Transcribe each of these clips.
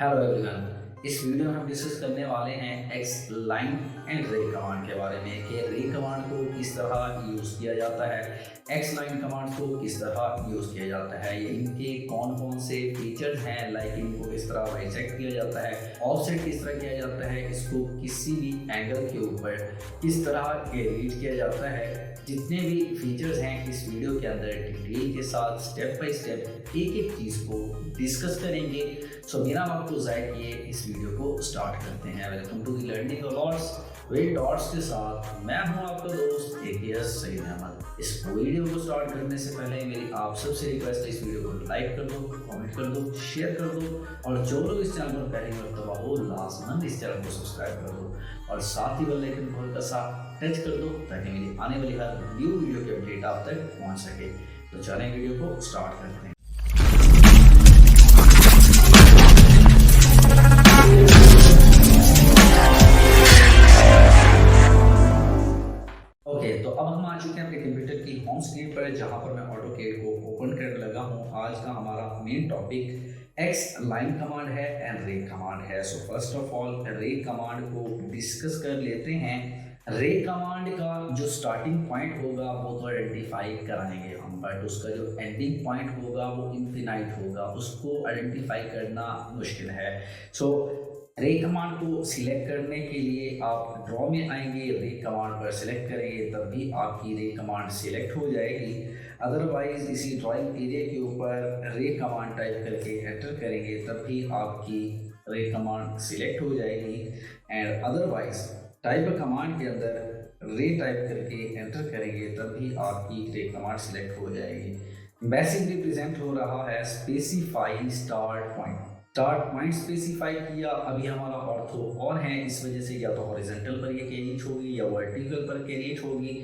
Hello everyone. इस video में हम डिस्कस करने वाले हैं एक्स लाइन एंड रे कमांड के बारे में कि रे कमांड को किस तरह यूज़ किया जाता है, एक्स लाइन कमांड को किस तरह यूज़ किया जाता है, ये इनके कौन कौन से फीचर्स हैं, लाइक इनको किस तरह बाइसेक्ट किया जाता है, ऑफसेट किस तरह किया जाता है, इसको किसी भी एंगल के ऊपर किस तरह एडिट किया जाता है। जितने भी फीचर्स हैं इस वीडियो के अंदर डिटेल के साथ स्टेप बाय स्टेप एक एक चीज़ को डिस्कस करेंगे। सो बिना वक्त को ज़ाय किए इस वीडियो को स्टार्ट करते हैं। Welcome to the learning dots with dots के साथ मैं हूं आपका दोस्त AKS सईद अहमद। इस वीडियो को स्टार्ट करने से पहले मेरी आप सबसे रिक्वेस्ट है, इस वीडियो को लाइक कर दो, कमेंट कर दो, शेयर कर दो और जो लोग इस चैनल पर पहली मरतबा हो लाजमन इस चैनल को सब्सक्राइब कर दो और साथ ही बेल आइकन को हल्का सा टच कर दो ताकि मेरी आने वाली हर न्यू वीडियो की अपडेट आप तक पहुंच सके। तो चलें वीडियो को स्टार्ट करते हैं। तो अब हम आ चुके हैं अपने कंप्यूटर की होम स्क्रीन पर, जहां पर मैं ऑटोकैड को ओपन करने लगा हूं। आज का हमारा main topic x line command है एंड रे कमांड है। सो फर्स्ट ऑफ ऑल रे कमांड को डिस्कस कर लेते हैं। रे कमांड का जो स्टार्टिंग पॉइंट होगा वो तो आइडेंटिफाई कराएंगे हम, बट उसका जो एंडिंग पॉइंट होगा वो इनफिनाइट होगा, उसको आइडेंटिफाई करना मुश्किल है। सो रे कमांड को सिलेक्ट करने के लिए आप ड्रॉ में आएंगे, रे कमांड पर सिलेक्ट करेंगे, तब भी आपकी रे कमांड सिलेक्ट हो जाएगी। अदरवाइज इसी ड्राइंग एरिया के ऊपर रे कमांड टाइप करके एंटर करेंगे, तब भी आपकी रे कमांड सिलेक्ट हो जाएगी। एंड अदरवाइज टाइप कमांड के अंदर रे टाइप करके एंटर करेंगे, तब भी आपकी रे कमांड सिलेक्ट हो जाएगी। बेसिक रिप्रेजेंट हो रहा है specify start point. Start point specify किया, अभी हमारा ऑर्थो और है, इस वजह से या तो हॉरिजॉन्टल पर ये कैरिएज होगी या वर्टिकल पर कैरिएज होगी।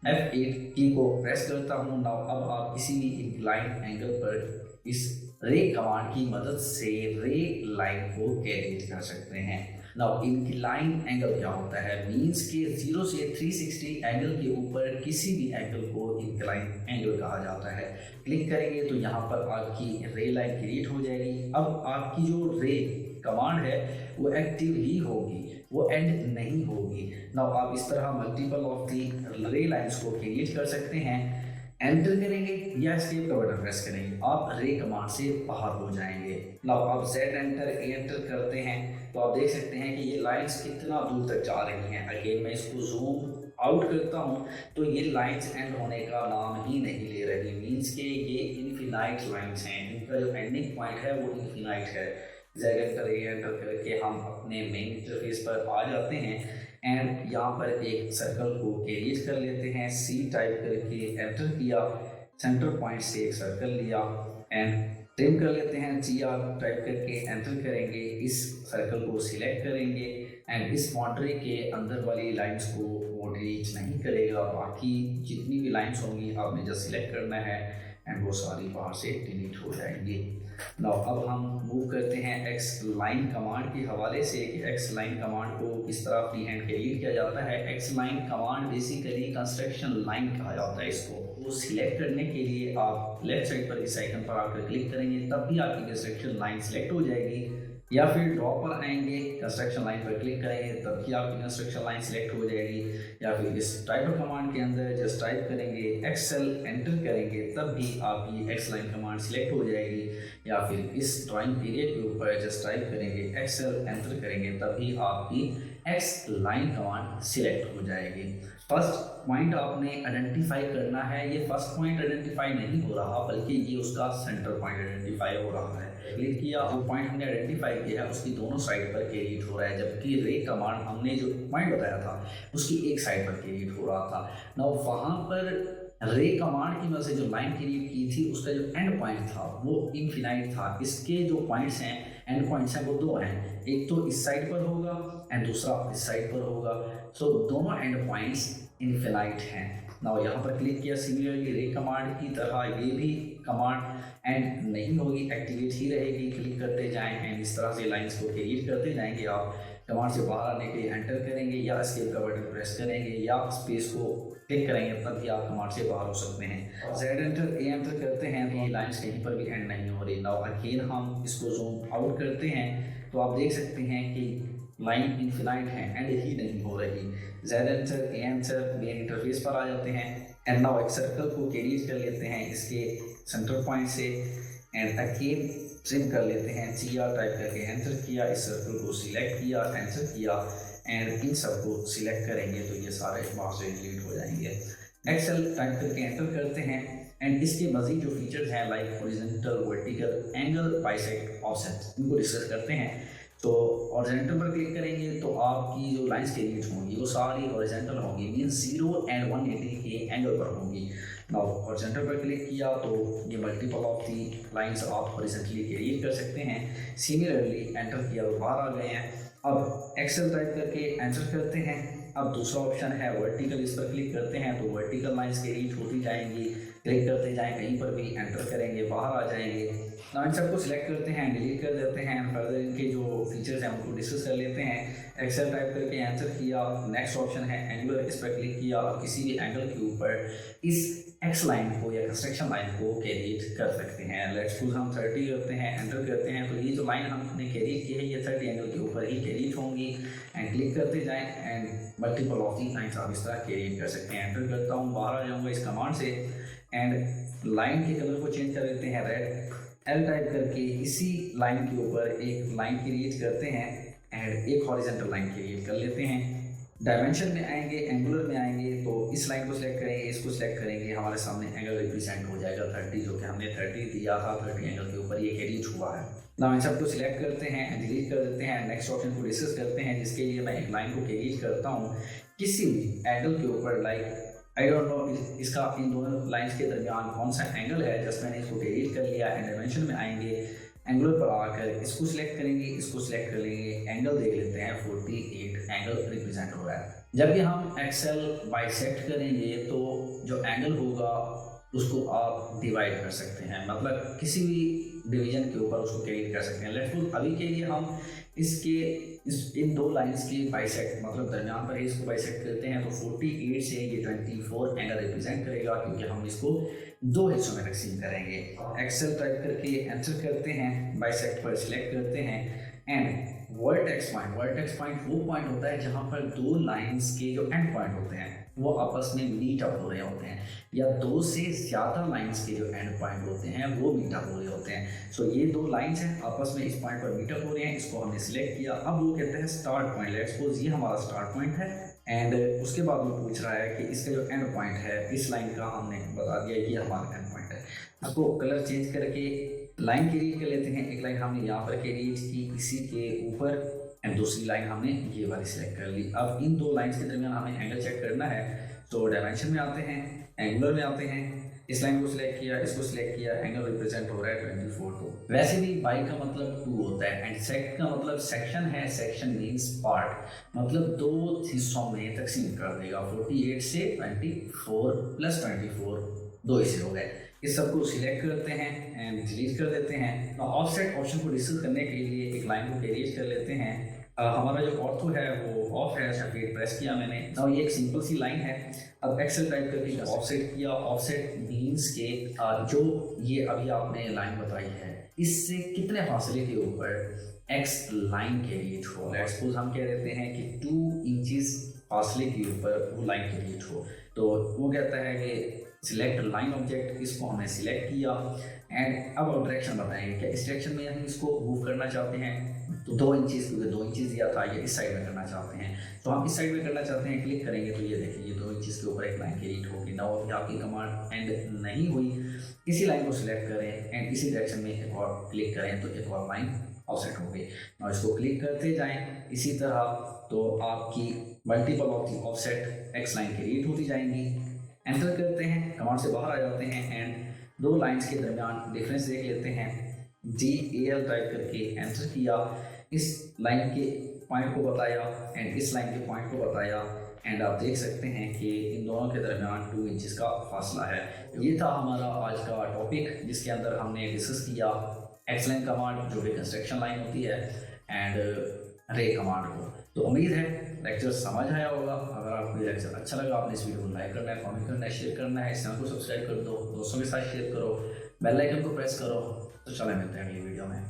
F8 की को प्रेस करता हूँ। नाउ अब आप किसी भी इंक्लाइन एंगल पर इस रे कमांड की मदद से रे लाइन को कैरिएज कर सकते हैं। नाउ इंक्लाइन एंगल क्या होता है? मीन्स के 0 से 360 एंगल के ऊपर किसी भी एंगल को इंक्लाइन एंगल कहा जाता है। क्लिक करेंगे तो यहाँ पर आपकी रे लाइन क्रिएट हो जाएगी। अब आपकी जो रे कमांड है वो एक्टिव ही होगी, वो एंड नहीं होगी। नाउ आप इस तरह मल्टीपल ऑफ दी रे लाइन्स को क्रिएट कर सकते हैं। एंटर करेंगे या एस्केप का बटन प्रेस करेंगे, आप रे कमांड से बाहर हो जाएंगे। नाउ आप Z एंटर एंटर करते हैं तो आप देख सकते हैं कि ये लाइंस कितना दूर तक जा रही हैं। अगेन मैं इसको जूम आउट करता हूँ तो ये लाइंस एंड होने का नाम ही नहीं ले रही, मीन्स के ये इनफिनाइट लाइंस हैं, इनका जो एंडिंग पॉइंट है वो इनफिनाइट है। Z एंटर एंटर करके हम अपने मेन इंटरफेस पर आ जाते हैं एंड यहाँ पर एक सर्कल को क्रिएट कर लेते हैं। C टाइप करके एंटर किया, सेंटर पॉइंट से एक सर्कल लिया एंड ट्रिम कर लेते हैं। GR टाइप करके एंटर करेंगे, इस सर्कल को सिलेक्ट करेंगे एंड इस बाउंड्री के अंदर वाली लाइंस को वो रीच नहीं करेगा। बाकी जितनी भी लाइंस होंगी आपने जस्ट सिलेक्ट करना है एंड वो सारी बाहर से डिलीट हो जाएंगी। नाउ अब हम मूव करते हैं एक्स लाइन कमांड के हवाले से कि एक्स लाइन कमांड को किस तरह फ्री हैंड क्रिएट किया जाता है। X line command basically construction line कहा जाता है इसको। वो सिलेक्ट करने के लिए आप लेफ्ट साइड पर इस आइकन पर आकर क्लिक करेंगे, तब भी आपकी कंस्ट्रक्शन लाइन सिलेक्ट हो जाएगी। या फिर ड्रॉ पर आएंगे, कंस्ट्रक्शन लाइन पर क्लिक करेंगे, तब भी आपकी कंस्ट्रक्शन लाइन सिलेक्ट हो जाएगी। या फिर इस टाइप कमांड के अंदर जस्ट टाइप करेंगे एक्सेल एंटर करेंगे, तब भी आपकी एक्स लाइन कमांड सिलेक्ट हो जाएगी। या फिर इस ड्राइंग पीरियड के ऊपर जस्ट टाइप करेंगे एक्सेल एंटर करेंगे, तब भी आपकी एक्स लाइन कमांड सिलेक्ट हो जाएगी। फर्स्ट पॉइंट आपने आइडेंटिफाई करना है। ये फर्स्ट पॉइंट आइडेंटिफाई नहीं हो रहा बल्कि ये उसका सेंटर पॉइंट आइडेंटिफाई हो रहा है। क्लिक किया, वो पॉइंट हमने आइडेंटिफाई किया है उसकी दोनों साइड पर क्रिएट हो रहा है, जबकि रे कमांड हमने जो पॉइंट बताया था उसकी एक साइड पर क्रिएट हो रहा था। ना वहाँ पर रे कमांड की मदद से जो लाइन क्रिएट की थी उसका जो एंड पॉइंट था वो इनफिनाइट था। इसके जो पॉइंट्स हैं, एंड पॉइंट्स हैं, वो दो हैं, एक तो इस साइड पर होगा एंड दूसरा इस साइड पर होगा। सो दोनों एंड पॉइंट्स इनफिनाइट हैं। ना यहाँ पर क्लिक किया, सिमिलरली रे कमांड की तरह ये भी कमांड एंड नहीं होगी, एक्टिवेट ही रहेगी। क्लिक करते जाएं एंड इस तरह से लाइंस को क्रिएट करते जाएंगे। आप कमांड से बाहर आने के लिए एंटर करेंगे या एस्केप का बटन प्रेस करेंगे या स्पेस को क्लिक करेंगे, तब भी आप कमांड से बाहर हो सकते हैं। Z एंटर A एंटर करते हैं तो ये लाइंस कहीं पर भी एंड नहीं हो रही। नाउ अगेन हम इसको जूम आउट करते हैं तो आप देख सकते हैं कि लाइन इनफिनाइट है, एंड ही नहीं हो रही। Z answer, A answer main interface पर आ जाते हैं। एंड नाउ एक सर्कल को कैरीज कर लेते हैं इसके सेंटर पॉइंट से, एंड अगेन ट्रिम कर लेते हैं। CR टाइप करके एंटर किया, इस सर्कल को सिलेक्ट किया, एंटर किया, एंड इन सबको सिलेक्ट करेंगे तो ये सारे वहाँ से डिलीट हो जाएंगे। एक्सेल टाइप करके एंटर करते हैं, एंड इसके मजीद जो फीचर्स हैं like horizontal, vertical, angle, bisect, offset, इनको डिस्कस करते हैं। तो हॉरिजॉन्टल पर क्लिक करेंगे तो आपकी जो लाइंस के रीच होंगी वो सारी हॉरिजॉन्टल होंगी, मीन 0 एंड 180 के एंगल पर होंगी। नाउ हॉरिजॉन्टल पर क्लिक किया तो ये मल्टीपल ऑफ दी लाइंस आप हॉरिजॉन्टली क्रिएट कर सकते हैं। सिमिलरली एंटर किया तो बाहर आ गए हैं। अब एक्सेल टाइप करके एंटर करते हैं। अब दूसरा ऑप्शन है वर्टिकल, इस पर क्लिक करते हैं तो वर्टिकल लाइंस के रीच होती जाएंगी। क्लिक करते जाएं, कहीं पर भी एंटर करेंगे बाहर आ जाएंगे। नाउ इन सबको सिलेक्ट करते हैं, डिलीट कर देते हैं। फर्दर इनके जो फीचर्स हैं उनको डिस्कस कर लेते हैं। एक्सेल टाइप करके एंटर किया, नेक्स्ट ऑप्शन है एंगुलर, इस पर क्लिक किया और किसी भी एंगल के ऊपर इस एक्स लाइन को या कंस्ट्रक्शन लाइन को कैरिएट कर सकते हैं। लेट्स सपोज हम 30 करते हैं, एंटर करते हैं तो ये जो लाइन हमने कैरिएट की है ये 30 एंगल के ऊपर ही कैरिएट होंगी। एंड क्लिक करते जाएं, and multiple of the lines आप इस तरह कैरिएट कर सकते हैं। एंटर करता हूँ, बाहर आ जाऊँगा इस कमांड से, एंड लाइन के कलर को चेंज कर देते हैं रेड। एल टाइप करके इसी लाइन के ऊपर एक लाइन क्रिएट करते हैं, एंड एक हॉरिजॉन्टल लाइन क्रिएट कर लेते हैं। डायमेंशन में आएंगे, एंगुलर में आएंगे तो इस लाइन को सिलेक्ट करेंगे, इसको सिलेक्ट करेंगे, हमारे सामने एंगल रिप्रेजेंट हो जाएगा 30, जो कि हमने 30 दिया था। 30 एंगल के ऊपर ये क्रिएट हुआ है। नाउ इन सबको सिलेक्ट करते हैं, डिलीट कर देते हैं। नेक्स्ट ऑप्शन को डिस्कस करते हैं, जिसके लिए मैं एक लाइन को क्रिएट करता हूँ किसी भी एंगल के ऊपर। लाइक आई डोंट नो इसका इन दोनों लाइंस के दरमियान कौन सा एंगल है। जस्ट मैंने इसको डिलीट कर लिया। एंड डायमेंशन में आएंगे, एंगुलर पर आकर इसको सिलेक्ट करेंगे, इसको सिलेक्ट कर लेंगे, एंगल देख लेते हैं 48 एंगल रिप्रेजेंट हो रहा है। जब भी हम एक्सेल बाइसेक्ट करेंगे तो जो एंगल होगा उसको आप डिवाइड कर सकते हैं, मतलब किसी भी डिवीजन के ऊपर उसको क्रिएट कर सकते हैं। लेट्स सपोज अभी के लिए हम इन दो लाइंस के बाइसेक्ट मतलब दरमियान पर इसको बाइसेक्ट करते हैं तो 48 से ये 24 एंगल रिप्रेजेंट करेगा, क्योंकि हम इसको दो हिस्सों में तकसीम करेंगे। एक्सेल टाइप करके एंटर करते हैं, बाइसेक्ट पर सिलेक्ट करते हैं, एंड वर्टेक्स पॉइंट वो पॉइंट होता है जहाँ पर दो लाइंस के जो एंड पॉइंट होते हैं वो आपस में मीट अप हो रहे होते हैं, या दो से ज़्यादा लाइंस के जो एंड पॉइंट होते हैं वो मीट अप हो रहे होते हैं। सो ये दो लाइंस हैं आपस में इस पॉइंट पर मीट अप हो रहे हैं, इसको हमने सिलेक्ट किया। अब वो कहते हैं स्टार्ट पॉइंट। लेट्स सपोज ये हमारा स्टार्ट पॉइंट है, एंड उसके बाद वो पूछ रहा है कि इसका जो एंड पॉइंट है इस लाइन का, हमने बता दिया कि हमारा एंड पॉइंट है। आपको कलर चेंज करके लाइन क्रिएट कर लेते हैं। एक लाइन हमने यहाँ पर क्रिएट की इसी के ऊपर, एंड दूसरी लाइन हमने ये वाली सिलेक्ट कर ली। अब इन दो लाइंस के दरमियान हमें एंगल चेक करना है, तो डायमेंशन में आते हैं, एंगुलर में आते हैं, इस लाइन को सिलेक्ट किया, इसको सिलेक्ट किया, एंगल रिप्रेजेंट हो रहा है 24 को। वैसे भी बाई का मतलब 2 होता है, एंड सेक्ट का मतलब सेक्शन है। सेक्शन मीन्स पार्ट, मतलब दो हिस्सों में तकसीम कर देगा। 48 से 24 प्लस 24 दो हिस्से हो गए। इस सबको सिलेक्ट करते हैं एंड डिलीट कर देते हैं। ऑफसेट ऑप्शन को डिस्कस करने के लिए एक लाइन को क्रिएट कर लेते हैं। हमारा जो ऑर्थो है वो ऑफ है, सफेद प्रेस किया मैंने। तो ये एक सिंपल सी लाइन है। अब एक्सेल टाइप करके ऑफसेट किया। ऑफसेट मीन्स के जो ये अभी आपने लाइन बताई है इससे कितने फासले के ऊपर एक्स लाइन क्रिएट हो। लेट्स सपोज हम कह देते हैं कि 2 इंचेस फासले के ऊपर वो लाइन क्रिएट हो, तो वो कहता है कि सिलेक्ट लाइन ऑब्जेक्ट, इसको हमने सिलेक्ट किया। एंड अब हम डायरेक्शन बताएंगे कि इस डायरेक्शन में हम इसको मूव करना चाहते हैं तो 2 इंचेस, क्योंकि 2 इंचेस दिया था, ये इस साइड में करना चाहते हैं तो हम इस साइड में करना चाहते हैं। क्लिक करेंगे तो ये देखिए ये 2 इंचेस के ऊपर एक लाइन क्रिएट होगी। ना अभी आपकी कमांड एंड नहीं हुई, इसी लाइन को सिलेक्ट करें एंड इसी डायरेक्शन में एक और क्लिक करें तो एक और लाइन ऑफसेट हो गई। और इसको क्लिक करते जाएं इसी तरह, तो आपकी multiple of the offset x line create होती जाएंगी। एंटर करते हैं, कमांड से बाहर आ जाते हैं एंड 2 लाइंस के दरमियान डिफरेंस देख लेते हैं। DAL टाइप करके एंटर किया, इस लाइन के पॉइंट को बताया एंड इस लाइन के पॉइंट को बताया, एंड आप देख सकते हैं कि इन दोनों के दरमियान 2 इंचेस का फासला है। ये था हमारा आज का टॉपिक, जिसके अंदर हमने डिस्कस किया XLine कमांड जो कि कंस्ट्रक्शन लाइन होती है, एंड रे कमांड को। तो उम्मीद है लेक्चर समझ आया होगा। अगर आपको ये लेक्चर अच्छा लगा, आपने इस वीडियो को लाइक करना है, कमेंट करना है, शेयर करना है, इस चैनल को सब्सक्राइब कर दो, दोस्तों के साथ शेयर करो, बेल आइकन को प्रेस करो। तो चलो मिलते हैं अगली वीडियो में।